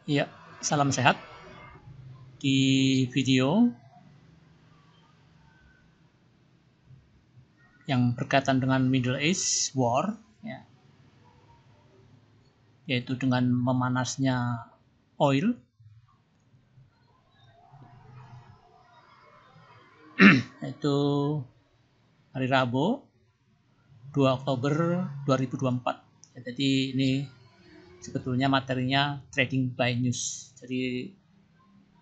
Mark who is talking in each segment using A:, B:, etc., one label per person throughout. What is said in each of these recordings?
A: Ya, salam sehat. Di video yang berkaitan dengan Middle East War, ya, yaitu dengan memanasnya oil, yaitu hari Rabu 2 Oktober 2024. Ya, jadi ini sebetulnya materinya trading by news. Jadi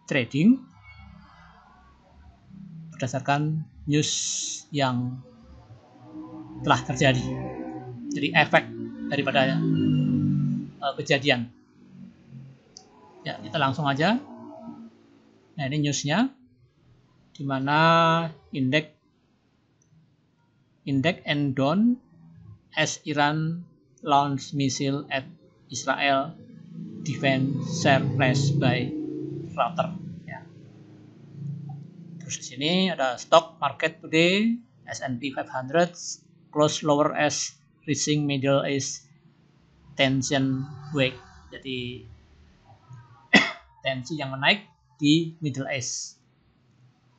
A: trading berdasarkan news yang telah terjadi. Jadi efek daripada kejadian. Ya, kita langsung aja. Nah, ini newsnya, di mana indeks and down as Iran launch missile at Israel defense surprise by Reuters. Ya. Terus di sini ada stock market today, S&P 500 close lower as rising Middle East tension wake. Jadi tensi yang menaik di Middle East.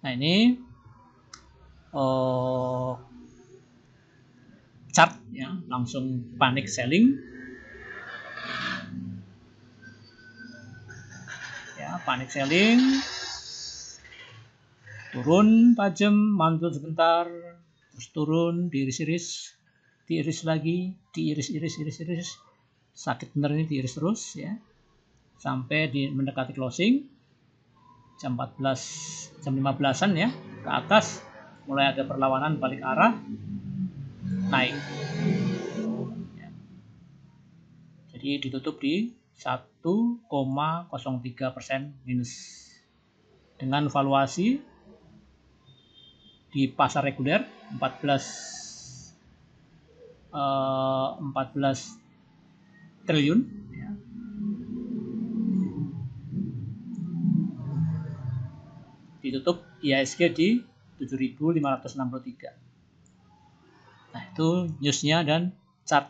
A: Nah, ini chart ya, langsung panic selling. Ya, panic selling. Turun tajam, mantul sebentar, terus turun, diiris-iris, diiris lagi, diiris-iris. Sakit bener ini, diiris terus ya. Sampai mendekati closing jam 14, jam 15-an ya, ke atas mulai ada perlawanan balik arah, naik. Ya. Jadi ditutup di 1,03% minus. Dengan valuasi di pasar reguler 14 triliun ya. Ditutup IHSG di 7.563. Nah, itu newsnya dan chart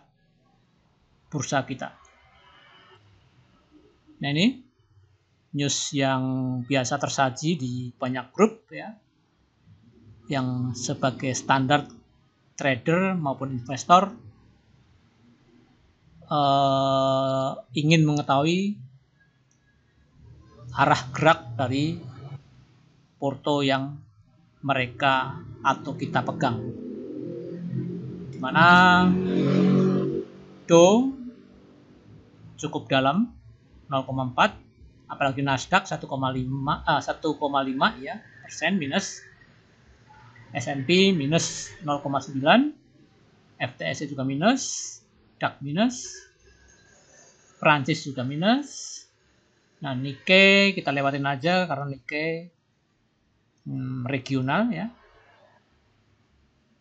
A: bursa kita. Nah, ini news yang biasa tersaji di banyak grup ya, yang sebagai standar trader maupun investor ingin mengetahui arah gerak dari porto yang mereka atau kita pegang, dimana Dow cukup dalam 0,4, apalagi Nasdaq 1,5 ya persen minus, S&P minus 0,9, FTSE juga minus, DAX minus, Prancis juga minus. Nah, Nikkei kita lewatin aja karena Nikkei regional ya.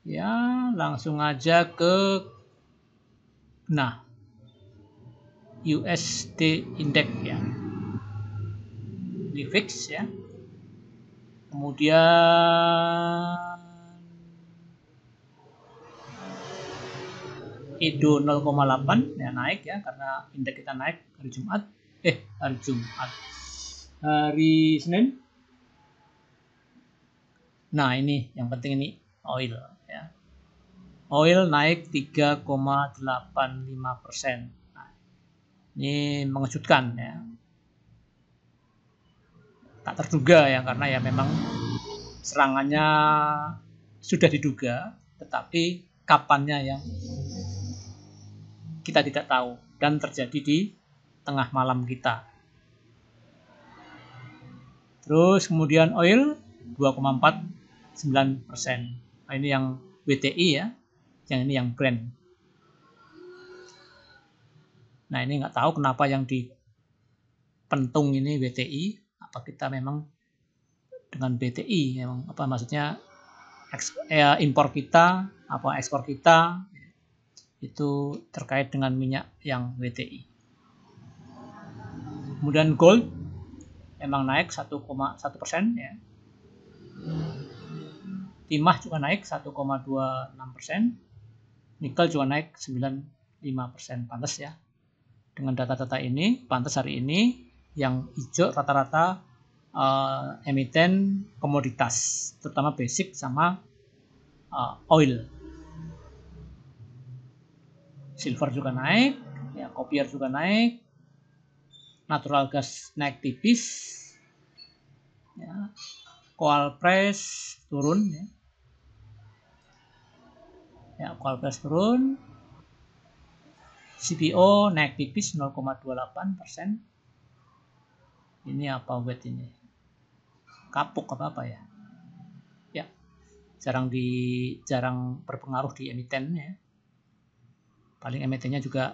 A: Ya, langsung aja ke USD Index ya. Ini fix ya. Kemudian IDO 0,8 ya, naik ya karena indeks kita naik hari Senin. Nah, ini yang penting, ini oil ya. Oil naik 3,85%. Nah, ini mengejutkan ya. Tak terduga ya, karena ya memang serangannya sudah diduga, tetapi kapannya yang kita tidak tahu dan terjadi di tengah malam kita. Terus kemudian oil 2,49%. Nah, ini yang WTI ya, yang ini yang Brent. Nah, ini nggak tahu kenapa yang dipentung ini WTI. Apa kita memang dengan BTI, memang apa maksudnya impor kita, apa ekspor kita itu terkait dengan minyak yang WTI. Kemudian gold emang naik 1,1% ya. Timah juga naik 1,26%. Nikel juga naik 95%. Pantas ya. Dengan data-data ini, pantas hari ini Yang hijau rata-rata emiten komoditas, terutama basic sama oil. Silver juga naik, ya, kopiar juga naik, natural gas naik tipis, ya, coal price turun, ya, coal price turun, CPO naik tipis 0,28%. Ini apa wet ini? Kapuk apa ya? Ya, jarang berpengaruh di emiten, ya. Paling emitennya juga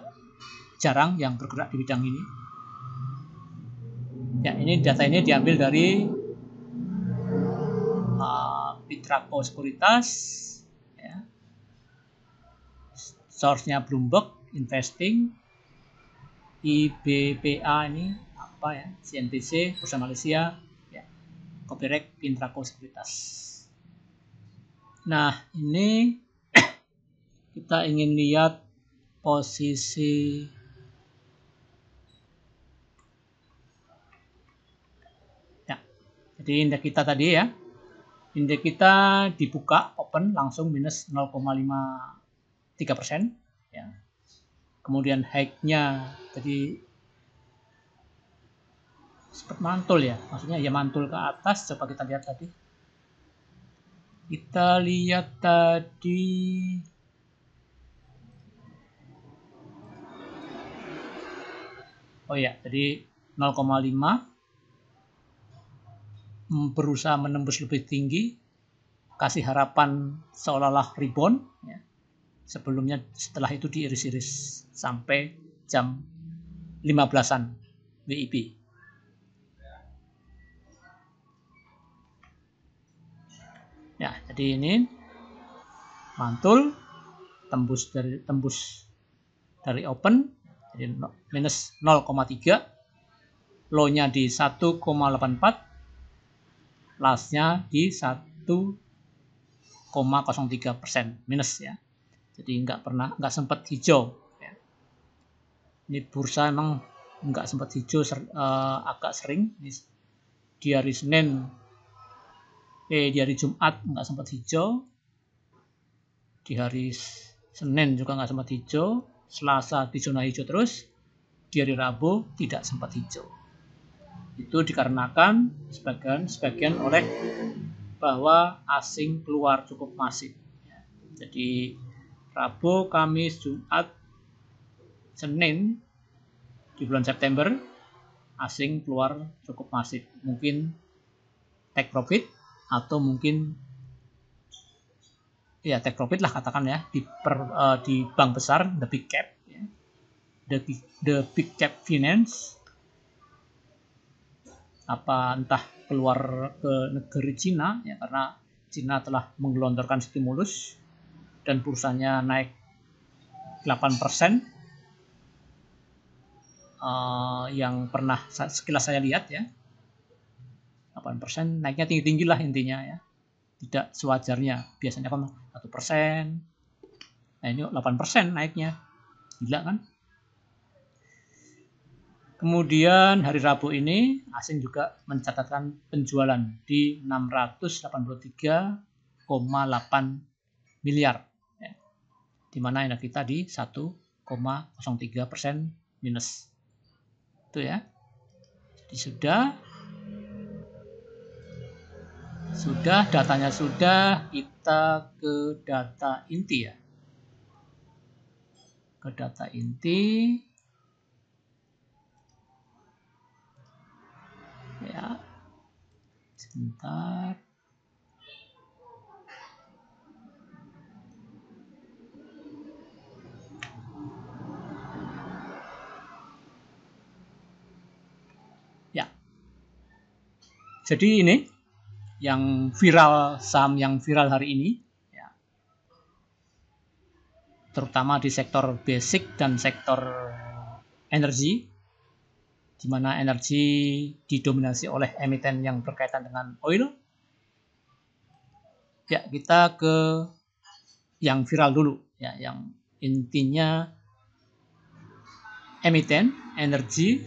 A: jarang yang bergerak di bidang ini. Ya, ini data ini diambil dari Pintraco Sekuritas, ya. Source-nya Bloomberg Investing, IBPA ini apa ya? CNBC, Bursa Malaysia, ya. Copyright Pintraco Sekuritas. Nah, ini kita ingin lihat posisi ya. Jadi indeks kita tadi, ya. Indeks kita dibuka open langsung minus 0,53%, ya. Kemudian high-nya tadi sempat mantul, ya. Maksudnya ya mantul ke atas. Coba kita lihat tadi. Kita lihat tadi oh ya, jadi 0,5 berusaha menembus lebih tinggi, kasih harapan seolah-olah rebound, ya. Sebelumnya setelah itu diiris-iris sampai jam 15-an WIB. Ya, jadi ini mantul, tembus dari open, jadi minus 0,3, low-nya di 1,84, last-nya di 1,03% minus, ya. Jadi nggak sempat hijau, ya. Ini bursa emang nggak sempat hijau agak sering. Di hari Jumat nggak sempat hijau, di hari Senin juga nggak sempat hijau, Selasa di zona hijau terus, di hari Rabu tidak sempat hijau. Itu dikarenakan sebagian oleh bahwa asing keluar cukup masif. Jadi Rabu, Kamis, Jumat, Senin di bulan September asing keluar cukup masif. Mungkin take profit atau mungkin ya take profit lah katakan, ya, di bank besar, the big cap, ya. The big cap finance, apa entah keluar ke negeri Cina, ya, karena Cina telah menggelontorkan stimulus dan bursanya naik 8%. Yang pernah sekilas saya lihat, ya, 8% naiknya tinggi-tinggi lah intinya, ya. Tidak sewajarnya, biasanya kan 1%. Nah, ini 8% naiknya, gila kan? Kemudian hari Rabu ini asing juga mencatatkan penjualan di 683,8 miliar, ya. Di mana indeks kita di 1,03% minus. Itu, ya. Jadi sudah datanya sudah, kita ke data inti, ya. Ke data inti, ya. Sebentar. Ya. Jadi ini saham yang viral hari ini, ya, terutama di sektor basic dan sektor energi, di mana energi didominasi oleh emiten yang berkaitan dengan oil. Ya, kita ke yang viral dulu, ya, yang intinya emiten energi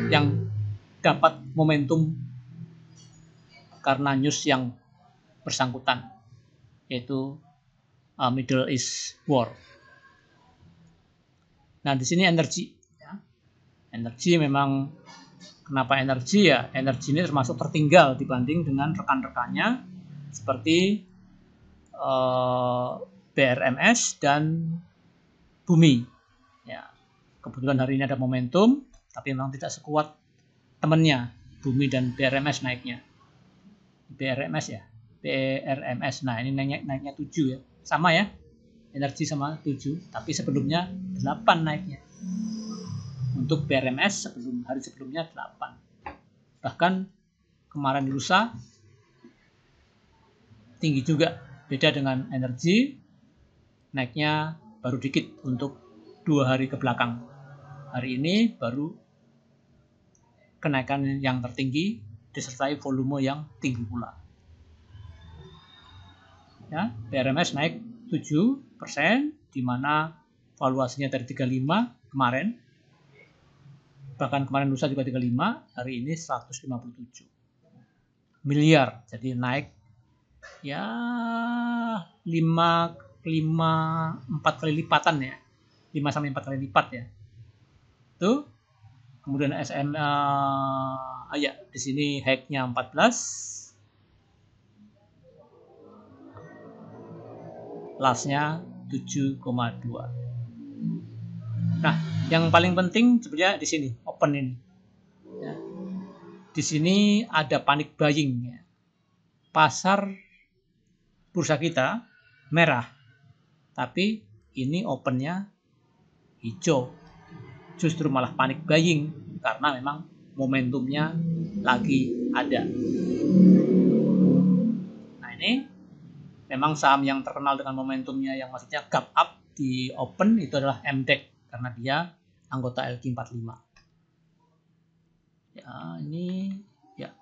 A: yang dapat momentum karena news yang bersangkutan, yaitu Middle East War. Nah, di sini energi. Ya. Energi memang, kenapa energi ya? Energi ini termasuk tertinggal dibanding dengan rekan-rekannya seperti BRMS dan Bumi. Ya, kebetulan hari ini ada momentum, tapi memang tidak sekuat temannya, Bumi dan BRMS naiknya. BRMS ya, BRMS. Nah, ini naiknya 7 ya. Sama ya, energi sama 7, tapi sebelumnya 8 naiknya. Untuk BRMS hari sebelumnya 8. Bahkan kemarin lusa tinggi juga. Beda dengan energi, naiknya baru dikit untuk 2 hari ke belakang. Hari ini baru kenaikan yang tertinggi disertai volume yang tinggi pula. Ya, BRMS naik 7%, di mana valuasinya dari 35 kemarin, bahkan kemarin lusa juga 35, hari ini 157 miliar. Jadi naik ya 4 kali lipatan ya. 5 sampai 4 kali lipat ya. Tuh. Kemudian ya di sini high-nya 14. Last-nya 7,2. Nah, yang paling penting sebenarnya di sini, open ini. Ya. Di sini ada panic buying ya. Pasar bursa kita merah, tapi ini opennya hijau. Justru malah panic buying karena memang momentumnya lagi ada. Nah, ini memang saham yang terkenal dengan momentumnya yang maksudnya gap up di open itu adalah MDEC karena dia anggota LQ45. Ya, ini ya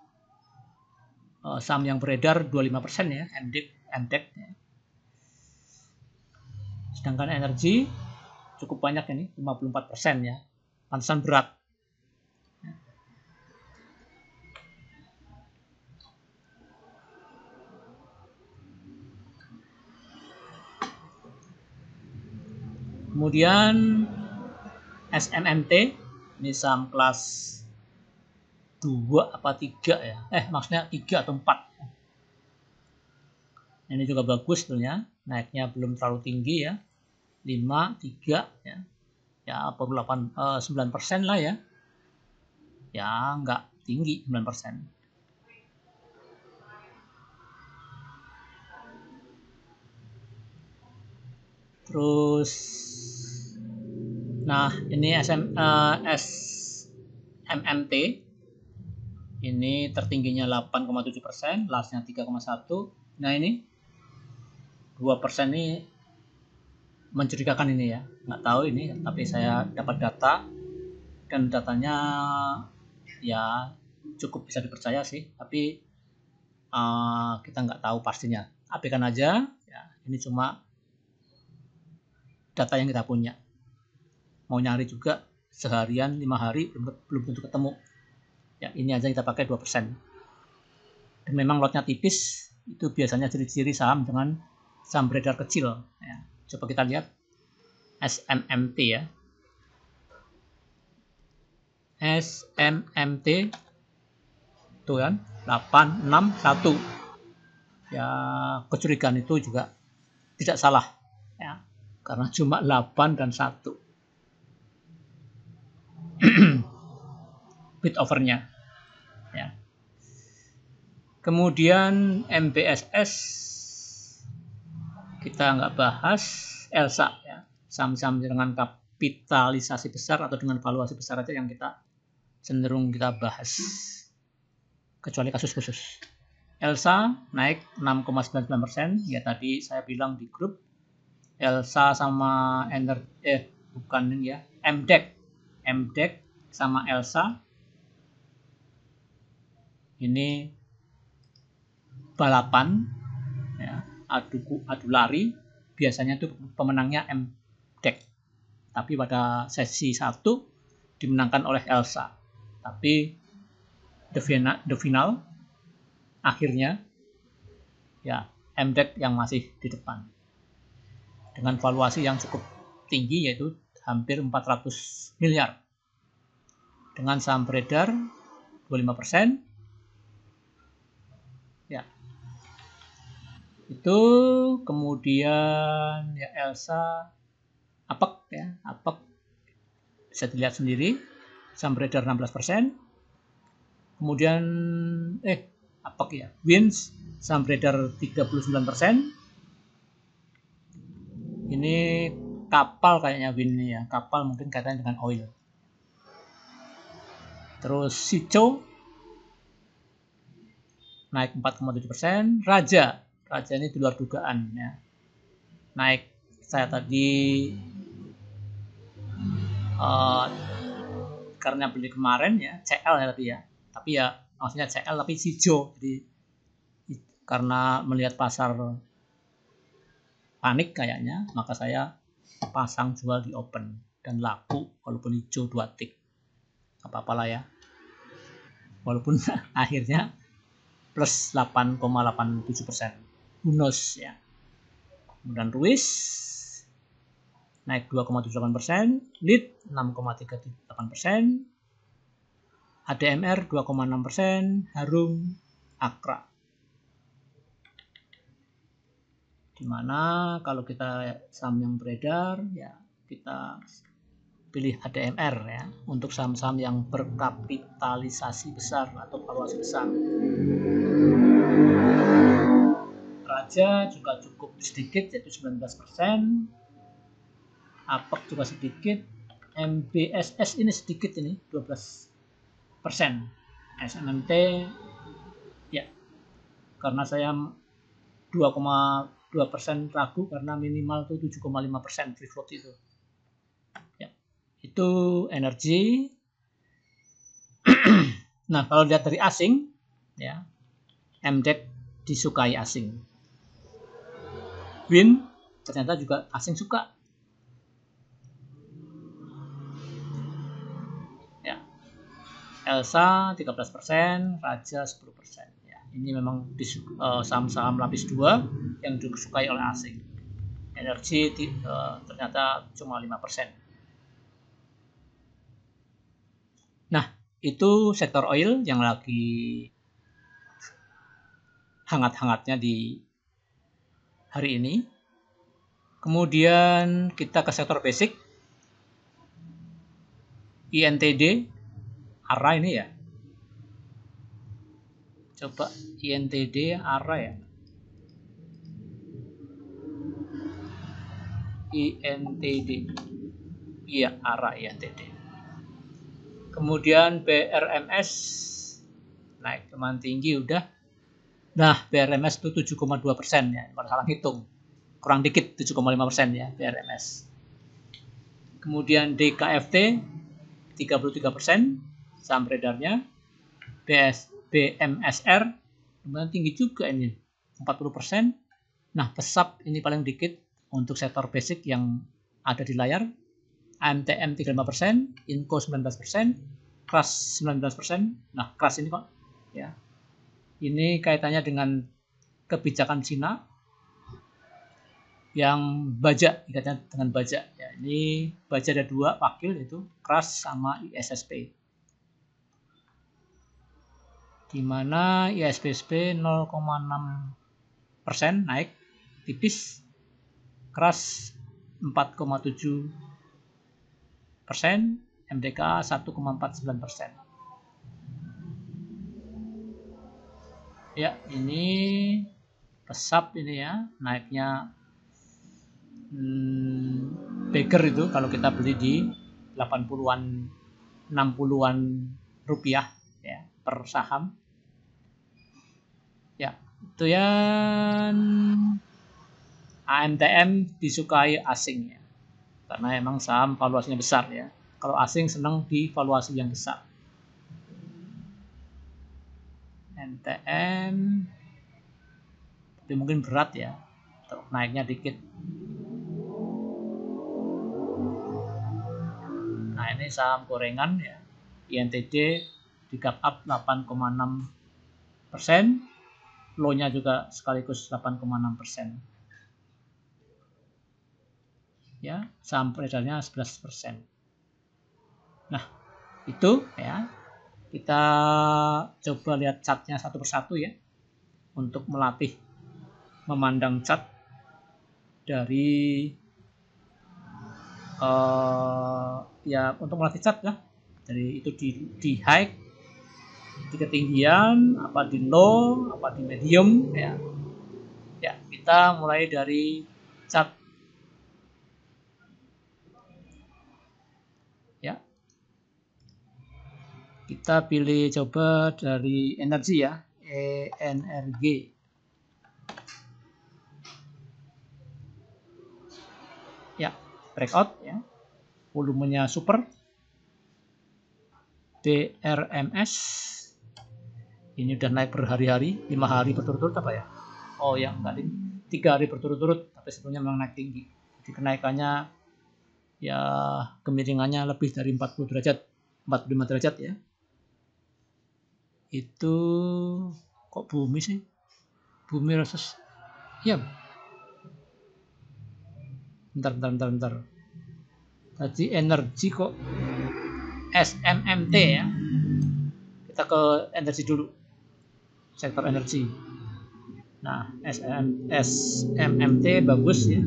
A: saham yang beredar 25% ya, MDEC ya. Sedangkan energi cukup banyak ini, 54% ya. Pantesan berat. Kemudian SMMT, ini saham kelas 2 apa 3 ya? Maksudnya 3 atau 4. Ini juga bagus sebenarnya, naiknya belum terlalu tinggi ya. 5, 3 ya. Ya, perlu 9% lah ya. Ya, enggak tinggi 9%. Terus nah, ini SMMT ini tertingginya 8,7%, lastnya 3,1. Nah, ini 2% ini mencurigakan ini ya. Nggak tahu ini, tapi saya dapat data dan datanya ya cukup bisa dipercaya sih, tapi kita nggak tahu pastinya. Abaikan aja ya, ini cuma data yang kita punya. Mau nyari juga seharian 5 hari belum tentu ketemu ya. Ini aja kita pakai 2%, dan memang lotnya tipis. Itu biasanya ciri-ciri saham dengan saham beredar kecil ya. Coba kita lihat SMMT ya. SMMT tuh kan 861 ya. Kecurigaan itu juga tidak salah ya, karena cuma 8 dan 1 bid overnya ya. Kemudian MBSS kita nggak bahas. ELSA ya, saham-saham dengan kapitalisasi besar atau dengan valuasi besar aja yang kita cenderung kita bahas, kecuali kasus khusus. ELSA naik 6,99% ya. Tadi saya bilang di grup, ELSA sama MDEC sama ELSA ini balapan ya, adu lari. Biasanya itu pemenangnya MDEC, tapi pada sesi 1 dimenangkan oleh ELSA. Tapi the final akhirnya ya MDEC yang masih di depan dengan valuasi yang cukup tinggi, yaitu hampir 400 miliar dengan saham beredar 25%. Ya, itu kemudian ya Elsa, APEC ya, APEC bisa dilihat sendiri, saham beredar 16%. Kemudian APEC ya, WINS saham beredar 39%. Ini kapal kayaknya WIN ini ya, kapal mungkin kaitannya dengan oil. Terus SICO naik 4,7%. Raja ini di luar dugaan ya, naik, saya tadi karena beli kemarin ya, CL ya tadi ya, tapi ya maksudnya CL tapi SICO, jadi karena melihat pasar panik kayaknya, maka saya pasang jual di open dan laku walaupun hijau 2 tick, apa-apalah ya, walaupun akhirnya plus 8,87%. Bonus ya. Kemudian Ruiz naik 2,78%, Lead 6,38%, ADMR 2,6%, Harum, Akra. Dimana kalau kita saham yang beredar ya kita pilih ADMR ya untuk saham-saham yang berkapitalisasi besar atau valuasi besar. Raja juga cukup sedikit, yaitu 19%. APEC juga sedikit. MBSS ini sedikit, ini 12%. SMMT ya, karena saya 2,2% ragu karena minimal tuh 7,5% free float itu. Ya, itu energi. Nah, kalau lihat dari asing ya, MDEC disukai asing. WIN ternyata juga asing suka. Ya. Elsa 13%, Raja 10%. Ya, ini memang saham-saham lapis 2 yang disukai oleh asing. Energi ternyata cuma 5%. Nah, itu sektor oil yang lagi hangat-hangatnya di hari ini. Kemudian kita ke sektor basic. INTD, ARA ini ya. Coba INTD, ARA ya. INTD. Iya, ARA INTD. Kemudian BRMS naik lumayan tinggi udah. Nah, BRMS itu 7,2% ya. Kalau salah hitung. Kurang dikit 7,5% ya BRMS. Kemudian DKFT 33% saham beredarnya. BMSR lumayan tinggi juga ini 40%. Nah, PESAP ini paling dikit untuk sektor basic yang ada di layar. AMTM 35%, Inco 19%, Kras 19%. Nah, Kras ini kok ya. Ini kaitannya dengan kebijakan Cina yang baja, ikatnya dengan baja. Ya, ini baja ada 2 wakil, yaitu Kras sama ISSP. Di mana ISSP 0,6% naik tipis, Kras 4,7%, MDK 1,49%. Ya, ini PESAP ini ya, naiknya Baker itu kalau kita beli di 80-an 60-an rupiah ya per saham. Ya, itu yang AMTM disukai asing ya. Karena emang saham valuasinya besar ya. Kalau asing senang di valuasi yang besar. MTM tapi mungkin berat ya. Naiknya dikit. Nah, ini saham gorengan ya. INTD di gap up 8,6%, low-nya juga sekaligus 8,6%. Ya, saham peredarnya 11%. Nah, itu ya. Kita coba lihat chartnya satu persatu ya, untuk melatih memandang chart dari ya, untuk melatih chart ya, dari itu di high, di ketinggian, apa di low, apa di medium ya. Ya, kita mulai dari chart ya. Kita pilih coba dari energi ya, ENRG. Ya, breakout ya. Volumenya super. BRMS. Ini udah naik berhari-hari, 5 hari berturut-turut apa ya? Oh ya, enggak ding. 3 hari berturut-turut, tapi sebetulnya memang naik tinggi. Jadi kenaikannya ya, kemiringannya lebih dari 40 derajat, 45 derajat ya. Itu kok bumi sih? Bumi versus ya. Bentar. Tadi energi kok SMMT ya. Kita ke energi dulu. Sektor energi. Nah, SMMT bagus ya.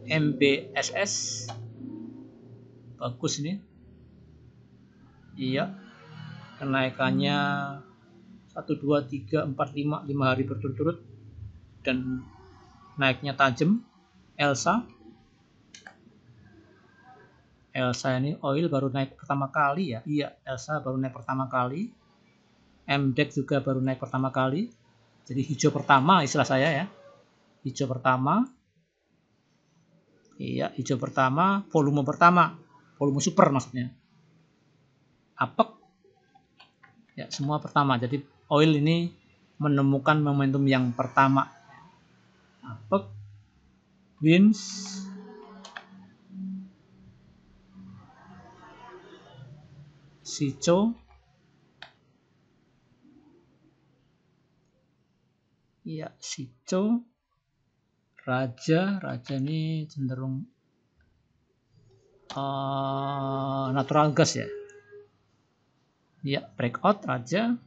A: MBSS bagus ini. Iya. Kenaikannya 1 2 3 4 5 hari berturut-turut dan naiknya tajam. Elsa ini oil baru naik pertama kali ya. Iya, Elsa baru naik pertama kali. MDEX juga baru naik pertama kali. Jadi hijau pertama istilah saya ya. Hijau pertama. Iya, hijau pertama, volume pertama. Volume super maksudnya. APEC. Ya, semua pertama. Jadi oil ini menemukan momentum yang pertama. APEC, WINS, SICO, ya SICO, Raja ini cenderung natural gas ya. Ya, breakout Raja,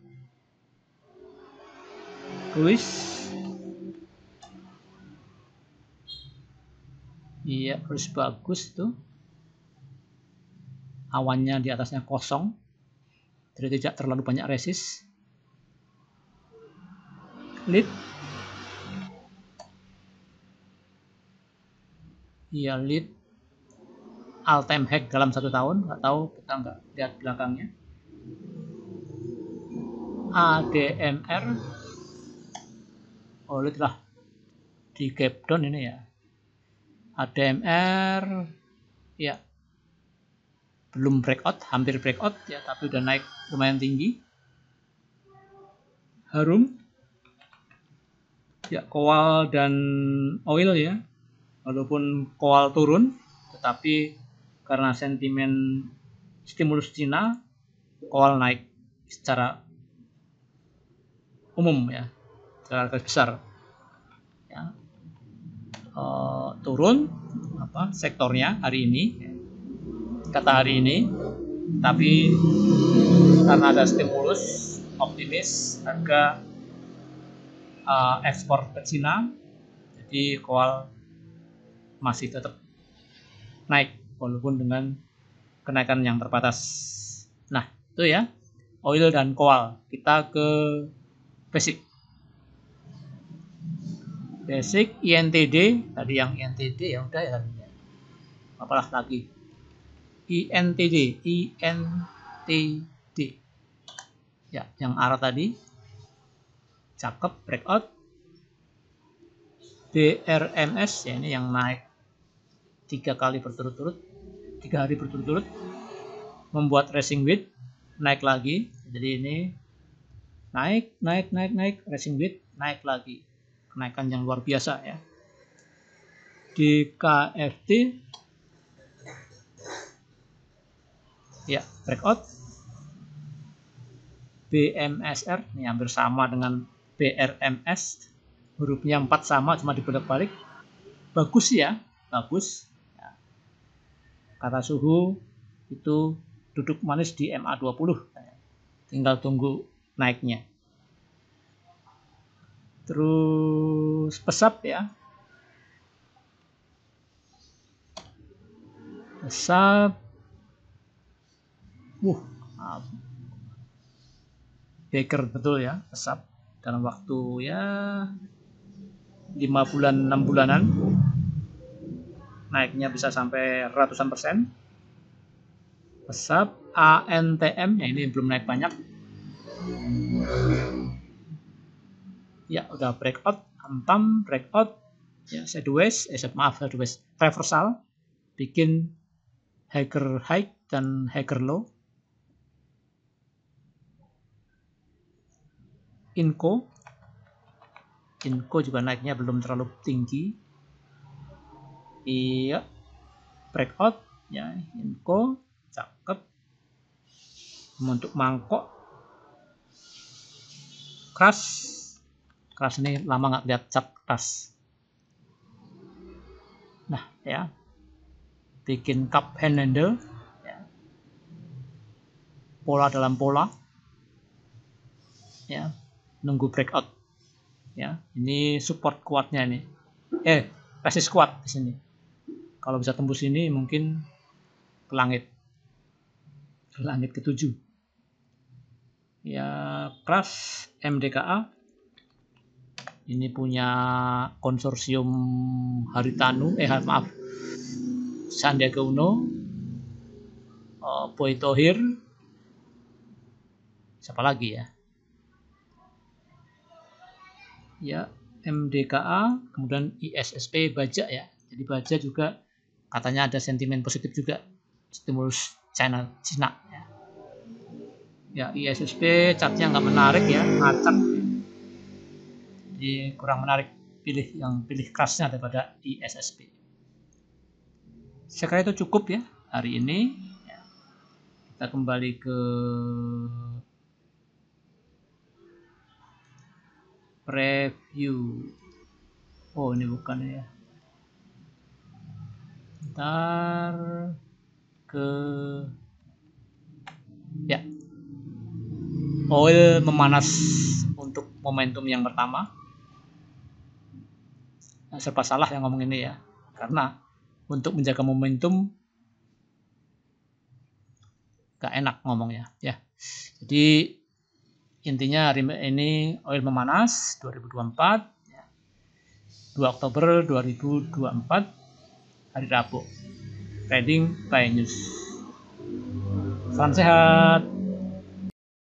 A: Cruise, iya Cruise bagus tuh. Awannya di atasnya kosong, jadi tidak terlalu banyak resist. Lead, iya lead all time high dalam 1 tahun, nggak tahu, kita nggak lihat belakangnya. ADMR, oh lead lah di gap down ini ya. ADMR ya belum breakout, hampir breakout ya, tapi udah naik lumayan tinggi. Harum ya, Kowal dan oil ya, walaupun Kowal turun, tetapi karena sentimen stimulus Cina, Kowal naik secara umum ya, secara garis besar ya. Turun apa sektornya hari ini, kata hari ini, tapi karena ada stimulus, optimis harga ekspor ke Cina, jadi Kowal masih tetap naik walaupun dengan kenaikan yang terbatas. Nah, itu ya, oil dan Kowal. Kita ke basic. Basic INTD, tadi yang INTD ya udah ya tadinya. Apalah lagi. INTD. Ya, yang arah tadi. Cakep, breakout. BRMS ya, ini yang naik 3 hari berturut-turut, membuat racing width naik lagi. Jadi ini naik, racing width naik lagi, kenaikan yang luar biasa ya. Di KFT Ya, breakout. BMSR ini hampir sama dengan BRMS, hurufnya 4 sama cuma dibolak-balik. Bagus ya, bagus. Kata suhu itu duduk manis di MA20, tinggal tunggu naiknya. Terus pesap ya, pesap, Baker betul ya, pesap dalam waktu ya 5 bulan 6 bulanan naiknya bisa sampai ratusan persen. Pesap. ANTM ya, ini belum naik banyak ya, udah breakout. Antam breakout ya, sideways, sideways reversal, bikin higher high dan higher low. Inco juga naiknya belum terlalu tinggi. Iya, breakout ya, Inco cakep. Untuk mangkok, crash ini lama nggak lihat chart crash. Nah ya, bikin cup handle ya. Pola dalam pola ya, nunggu breakout ya. Ini support kuatnya nih, resist kuat di sini. Kalau bisa tembus ini mungkin ke langit ke-7 ya. Crash MDKA ini punya konsorsium Haritanu, Sandiaga Uno, Boy Thohir, siapa lagi ya? Ya, MDKA, kemudian ISSP Baja ya. Jadi Baja juga katanya ada sentimen positif juga, stimulus Cina ya. Ya, ISSP chartnya nggak menarik ya, ngacak. Jadi kurang menarik, pilih crash-nya daripada ISSP. Saya kira itu cukup ya hari ini. Ya. Kita kembali ke preview. Oh, ini bukan ya. Ntar ke ya, oil memanas untuk momentum yang pertama. Serba salah yang ngomong ini ya, karena untuk menjaga momentum gak enak ngomongnya ya. Jadi intinya hari ini oil memanas 2024 ya. 2 Oktober 2024 hari Rabu. Trading by News. Salam sehat.